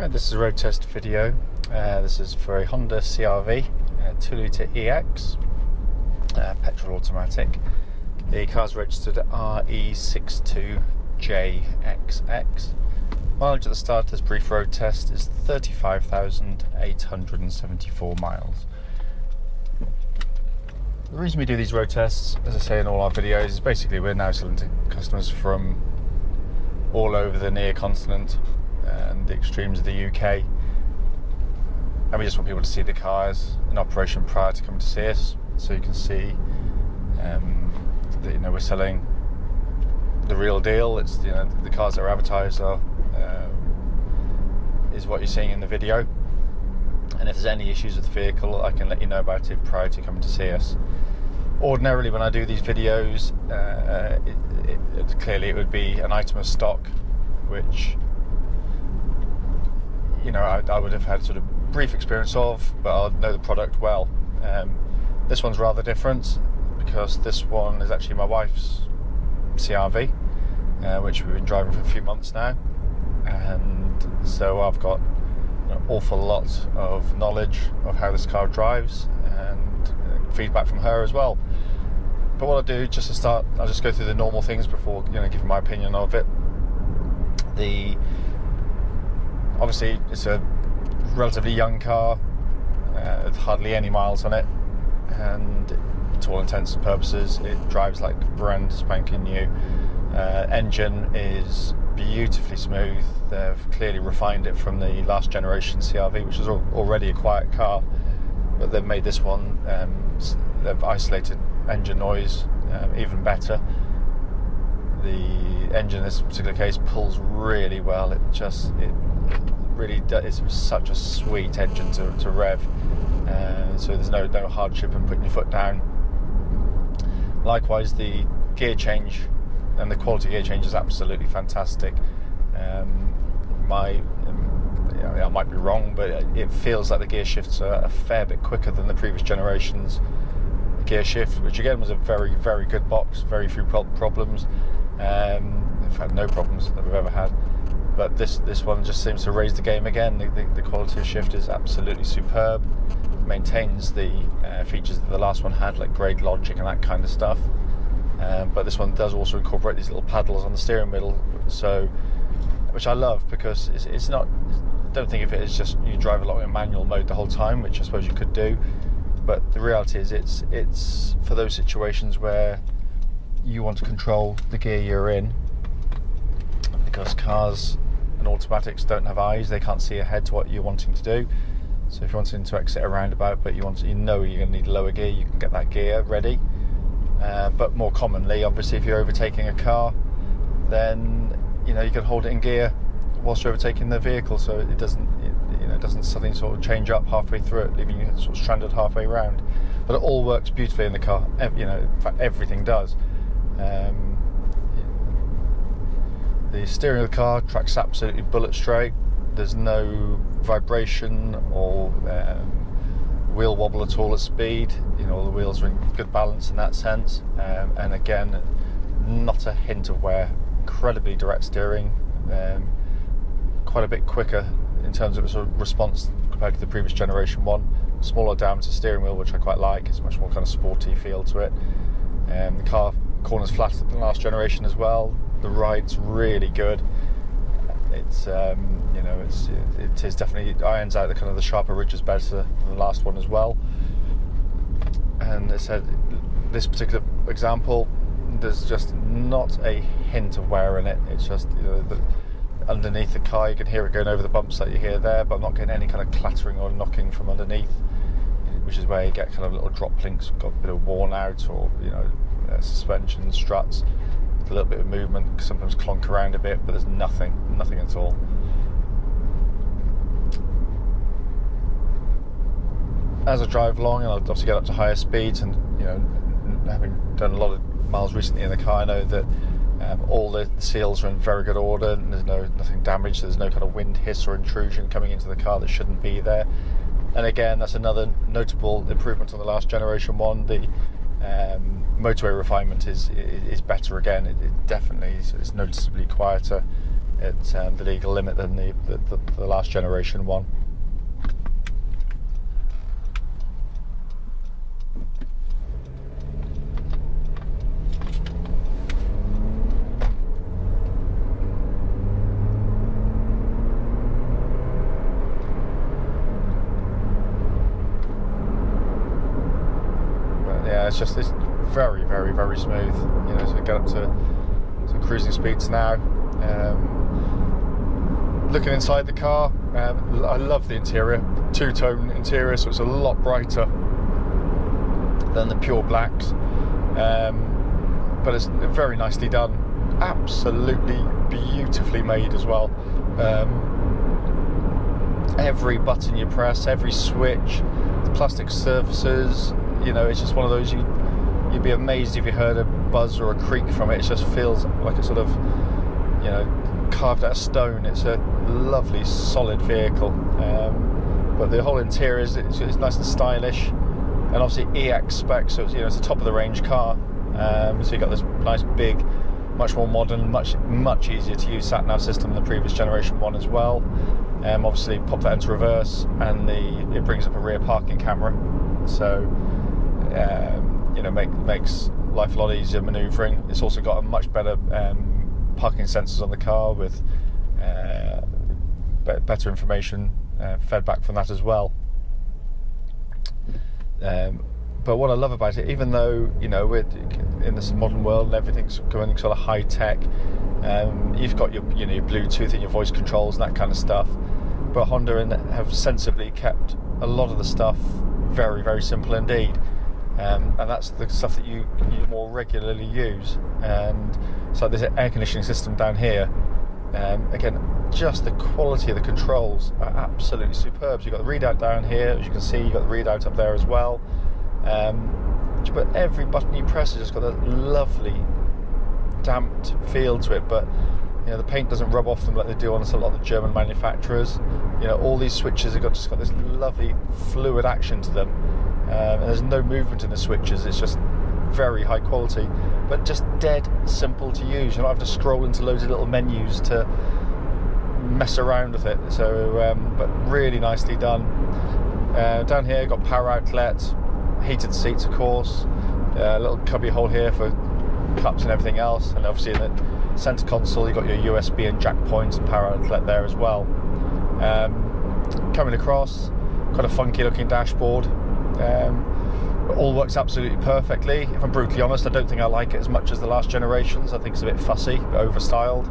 This is a road test video. This is for a Honda CR-V 2-litre EX, petrol automatic. The car's registered at RE62JXX. Mileage at the start of this brief road test is 35,874 miles. The reason we do these road tests, as I say in all our videos, is basically we're now selling to customers from all over the near continent and the extremes of the UK, and we just want people to see the cars in operation prior to coming to see us, so you can see that we're selling the real deal. It's the cars that are advertised is what you're seeing in the video, and if there's any issues with the vehicle, I can let you know about it prior to coming to see us. Ordinarily, when I do these videos, clearly it would be an item of stock which I would have had sort of brief experience of, but I'll know the product well. This one's rather different because this one is actually my wife's CR-V, which we've been driving for a few months now, and so I've got an awful lot of knowledge of how this car drives and feedback from her as well. But what I'll do, just to start, I'll just go through the normal things before giving my opinion of it. Obviously, it's a relatively young car, with hardly any miles on it, and to all intents and purposes, it drives like brand spanking new. Engine is beautifully smooth. They've clearly refined it from the last generation CR-V, which was already a quiet car, but they've made this one, they've isolated engine noise even better. The engine in this particular case pulls really well. It really does. It's such a sweet engine to rev, so there's no hardship in putting your foot down. Likewise, the gear change and the quality gear change is absolutely fantastic. I might be wrong, but it feels like the gear shifts are a fair bit quicker than the previous generation's gear shift, which again was a very, very good box, very few problems. In fact, no problems that we've ever had. But this one just seems to raise the game again. The quality of shift is absolutely superb. Maintains the features that the last one had, like grade logic and that kind of stuff. But this one does also incorporate these little paddles on the steering wheel, which I love, because it's not. Don't think of it as just you drive along in manual mode the whole time, which I suppose you could do. But the reality is, it's for those situations where you want to control the gear you're in, because cars and automatics don't have eyes, they can't see ahead to what you're wanting to do. So if you're wanting to exit a roundabout, but you're going to need lower gear, you can get that gear ready. But more commonly, obviously, if you're overtaking a car, then you can hold it in gear whilst you're overtaking the vehicle, so it doesn't suddenly sort of change up halfway through it, leaving you sort of stranded halfway around. But it all works beautifully in the car. In fact, everything does. The steering of the car tracks absolutely bullet straight. There's no vibration or wheel wobble at all at speed. The wheels are in good balance in that sense, and again, not a hint of wear. Incredibly direct steering, quite a bit quicker in terms of its response compared to the previous generation one. Smaller diameter steering wheel, which I quite like. It's much more kind of sporty feel to it. The car corners flatter than the last generation as well. The ride's really good. It is definitely irons out the sharper ridges better than the last one as well. And it said this particular example, there's just not a hint of wear in it. It's just underneath the car, you can hear it going over the bumps that you hear there, but I'm not getting any kind of clattering or knocking from underneath, which is where you get kind of little drop links, got a bit of worn out, or suspension struts. A little bit of movement, sometimes clonk around a bit, but there's nothing at all. As I drive along, and I'll obviously get up to higher speeds, and having done a lot of miles recently in the car, I know that all the seals are in very good order, and there's nothing damaged. So there's no kind of wind hiss or intrusion coming into the car that shouldn't be there. And again, that's another notable improvement on the last generation one. The motorway refinement is better again. It definitely is noticeably quieter. at the legal limit than the last generation one. It's very, very, very smooth. You know, so we get up to some cruising speeds now. Looking inside the car, I love the interior, two-tone interior, so it's a lot brighter than the pure blacks. But it's very nicely done, absolutely beautifully made as well. Every button you press, every switch, the plastic surfaces. You know, it's just one of those, you'd be amazed if you heard a buzz or a creak from it. It just feels like a sort of, you know, carved out of stone. It's a lovely, solid vehicle. But the whole interior is it's nice and stylish, and obviously EX specs, so it's, you know, it's a top of the range car. So you've got this nice big, much more modern, much easier to use sat nav system than the previous generation one as well. Obviously, pop that into reverse, and it brings up a rear parking camera. So. You know, makes life a lot easier manoeuvring. It's also got a much better parking sensors on the car with better information fed back from that as well. But what I love about it, even though, you know, we're in this modern world and everything's going sort of high tech, you've got your Bluetooth and your voice controls and that kind of stuff, but Honda have sensibly kept a lot of the stuff very, very simple indeed. And that's the stuff that you more regularly use. And so there's an air conditioning system down here. Again, just the quality of the controls are absolutely superb. So you've got the readout down here, as you can see. You've got the readout up there as well. But every button you press has just got that lovely damped feel to it. But you know, the paint doesn't rub off them like they do on a lot of the German manufacturers. You know, all these switches have just got this lovely fluid action to them. And there's no movement in the switches. It's just very high quality, but just dead simple to use. You don't have to scroll into loads of little menus to mess around with it. So, but really nicely done. Down here, got power outlet, heated seats, of course. A little cubby hole here for cups and everything else. And obviously in the center console, you've got your USB and jack points and power outlet there as well. Coming across, got a funky looking dashboard. All works absolutely perfectly. If I'm brutally honest, I don't think I like it as much as the last generations. I think it's a bit fussy, over styled.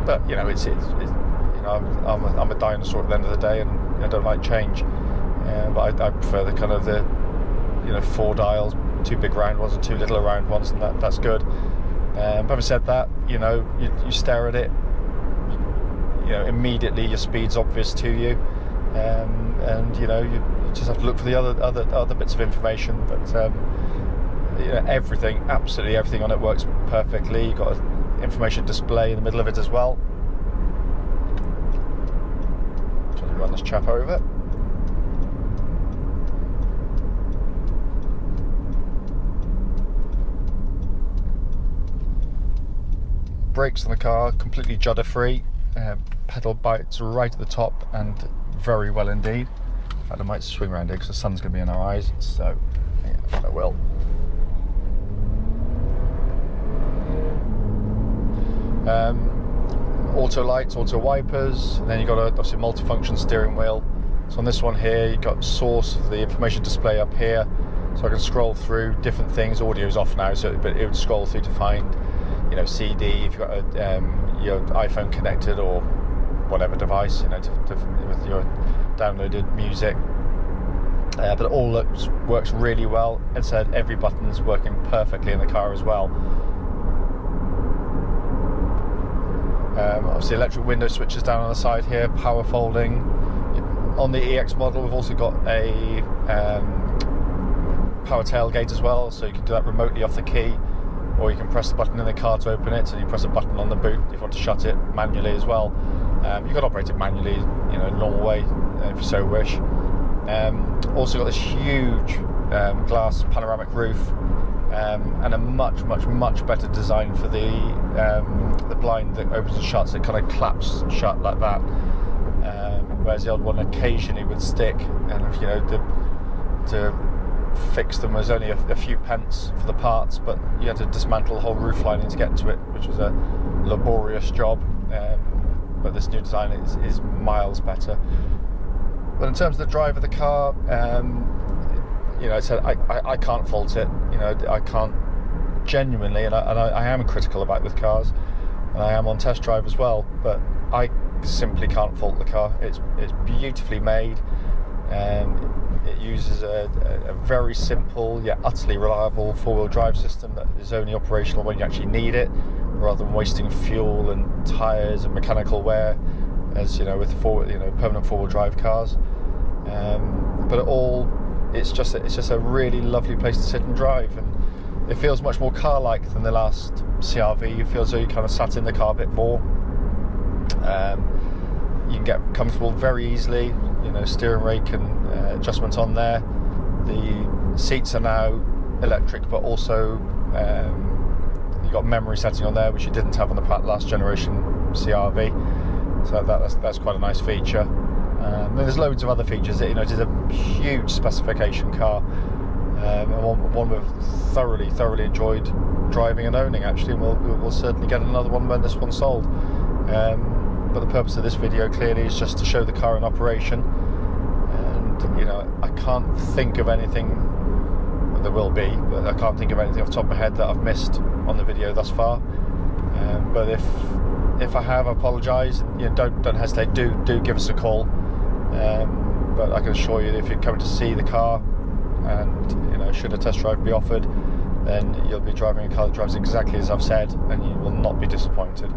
But you know, it's you know, I'm a dinosaur at the end of the day, and I don't like change. But I prefer the kind of the, you know, 4 dials, 2 big round ones and 2 little round ones, and that's good. But having said that, you know, you stare at it, you know, immediately your speed's obvious to you. And you know, you just have to look for the other bits of information. But you know, absolutely everything on it works perfectly. You've got an information display in the middle of it as well. Trying to run this chap over. Brakes on the car completely judder free. Pedal bites right at the top and very well indeed. In fact, I might swing around here because the sun's going to be in our eyes, so yeah, I will. Auto lights, auto wipers, and then you've got obviously multi-function steering wheel. So on this one here, you've got source of the information display up here, so I can scroll through different things. Audio's off now, but it would scroll through to find, you know, CD if you've got your iPhone connected or whatever device, you know, with your downloaded music. But it all works really well. It said every button's working perfectly in the car as well. Obviously, electric window switches down on the side here, power folding. On the EX model, we've also got a power tailgate as well, so you can do that remotely off the key, or you can press the button in the car to open it, and you press a button on the boot if you want to shut it manually as well. You can operate it manually, you know, normal way, if you so wish. Also got this huge glass panoramic roof, and a much better design for the the blind that opens and shuts, it kind of claps shut like that. Whereas the old one occasionally would stick, and you know, to fix them was only a few pence for the parts, but you had to dismantle the whole roof lining to get to it, which was a laborious job. But this new design is miles better. But in terms of the drive of the car, you know, I can't fault it. You know, I can't genuinely, and I am critical about with cars, and I am on test drive as well. But I simply can't fault the car. It's beautifully made. It uses a very simple yet utterly reliable four-wheel drive system that is only operational when you actually need it, rather than wasting fuel and tyres and mechanical wear, as you know, with permanent four-wheel drive cars. But it's just a really lovely place to sit and drive, and it feels much more car-like than the last CR-V. You feel as though you kind of sat in the car a bit more. You can get comfortable very easily. You know, steering rake and adjustments on there. The seats are now electric, but also you've got memory setting on there, which you didn't have on the last generation CR-V. So that's quite a nice feature. And there's loads of other features. You know, it is a huge specification car, and one we've thoroughly enjoyed driving and owning, actually. And we'll certainly get another one when this one's sold. But the purpose of this video clearly is just to show the car in operation. And you know, I can't think of anything. There will be, but I can't think of anything off the top of my head that I've missed on the video thus far. But if I have, I apologise. You know, don't hesitate. Do give us a call. But I can assure you that if you're coming to see the car, and you know, should a test drive be offered, then you'll be driving a car that drives exactly as I've said, and you will not be disappointed.